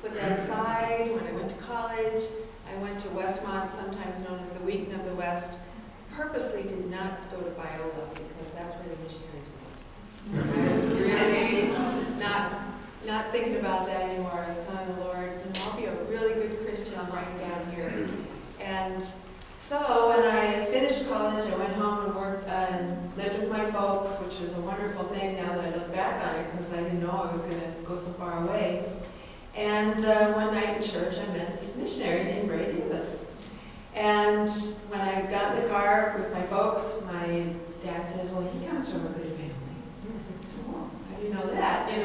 put that aside. When I went to college, I went to Westmont, sometimes known as the Wheaton of the West. Purposely did not go to Biola because that's where the missionaries went. I was really not thinking about that anymore. I was telling the Lord, I'll be a really good Christian right down here. And so when I finished college, I went home and worked and lived with my folks, which was a wonderful thing now that I look back on it, because I didn't know I was going to go so far away. And one night in church, I met this missionary named Ray Davis. And when I got in the car with my folks, my dad says, well, he comes from a good family. I said, well, how do you know that? And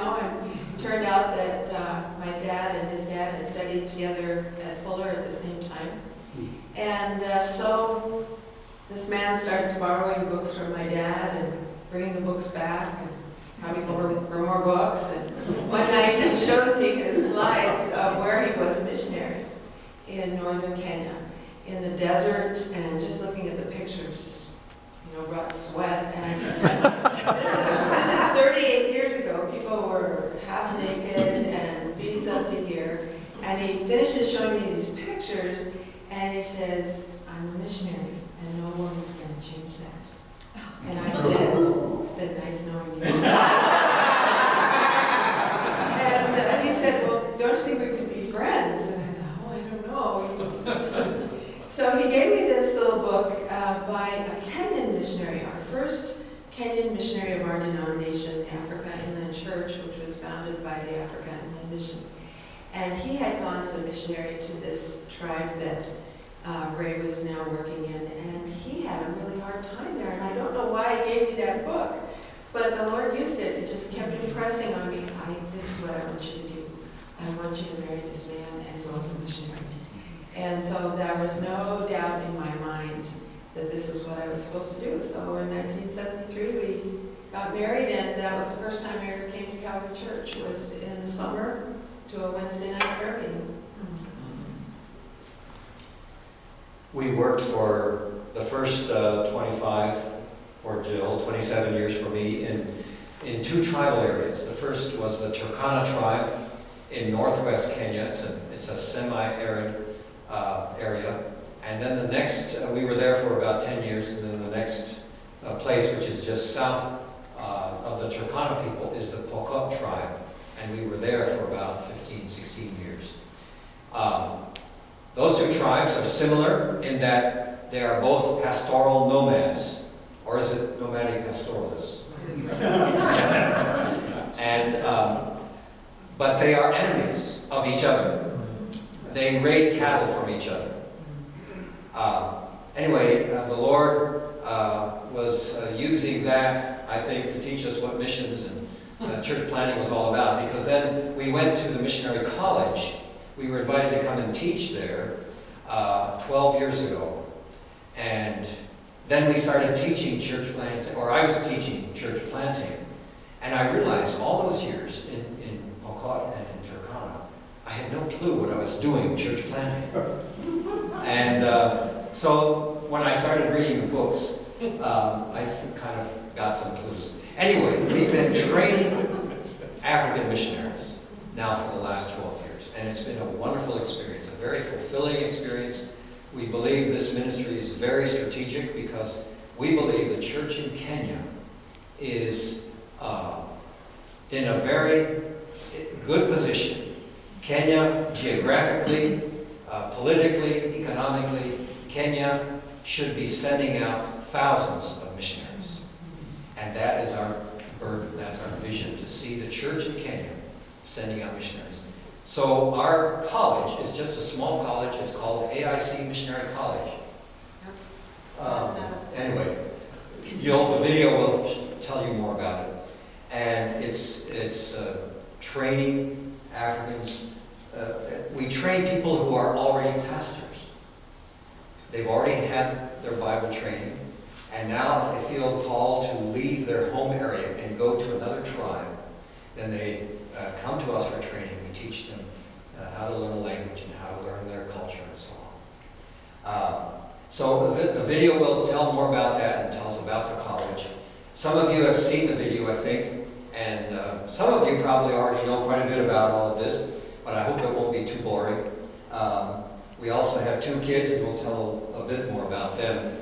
it turned out that my dad and his dad had studied together at Fuller at the same time. And so this man starts borrowing books from my dad and bringing the books back and having for more books. And one night he shows me his slides of where he was a missionary in northern Kenya, in the desert, and just looking at the pictures, just, brought sweat. And I said, this is 38 years ago. People were half naked and beads up to here. And he finishes showing me these pictures, and he says, I'm a missionary, and no woman's going to change that. And I said, it's been nice knowing you. And he said, well, don't you think we could be friends? And I thought, oh, I don't know. So he gave me this little book by a Kenyan missionary, our first Kenyan missionary of our denomination, the Africa Inland Church, which was founded by the Africa Inland Mission. And he had gone as a missionary to this tribe that Ray was now working in, and he had a really hard time there. And I don't know why he gave me that book, but the Lord used it. It just kept impressing on me, this is what I want you to do. I want you to marry this man and go as a missionary. And so there was no doubt in my mind that this was what I was supposed to do. So in 1973, we got married, and that was the first time I ever came to Calvary Church. It was in the summer to a Wednesday night prayer meeting. We worked for the first 25 for Jill, 27 years for me, in two tribal areas. The first was the Turkana tribe in northwest Kenya. It's a semi-arid area. And then the next, we were there for about 10 years, and then the next place, which is just south of the Turkana people, is the Pokot tribe. And we were there for about 15, 16 years. Those two tribes are similar in that they are both pastoral nomads, or is it nomadic pastoralists? But they are enemies of each other. They raid cattle from each other. Anyway, the Lord was using that, I think, to teach us what missions and church planting was all about, because then we went to the missionary college. We were invited to come and teach there 12 years ago. And then we started teaching church planting, or I was teaching church planting. And I realized all those years in Pokot and in Turkana, I had no clue what I was doing church planting. And so when I started reading the books, I kind of got some clues. Anyway, we've been training African missionaries now for the last 12 years. And it's been a wonderful experience, a very fulfilling experience. We believe this ministry is very strategic because we believe the church in Kenya is in a very good position. Kenya, geographically, politically, economically, Kenya should be sending out thousands of missionaries. And that is our burden, that's our vision, to see the church in Kenya sending out missionaries. So our college is just a small college. It's called AIC Missionary College. Anyway, the video will tell you more about it. And it's training Africans. We train people who are already pastors. They've already had their Bible training. And now if they feel called to leave their home area and go to another tribe, then they come to us for training. We teach them how to learn a language and how to learn their culture and so on. So the video will tell more about that and tell us about the college. Some of you have seen the video, I think, and some of you probably already know quite a bit about all of this. but I hope it won't be too boring. We also have 2 kids, and we'll tell a bit more about them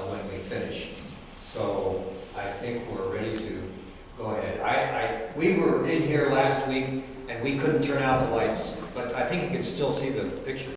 when we finish. So I think we're ready to go ahead. We were in here last week, and we couldn't turn out the lights, but I think you can still see the picture.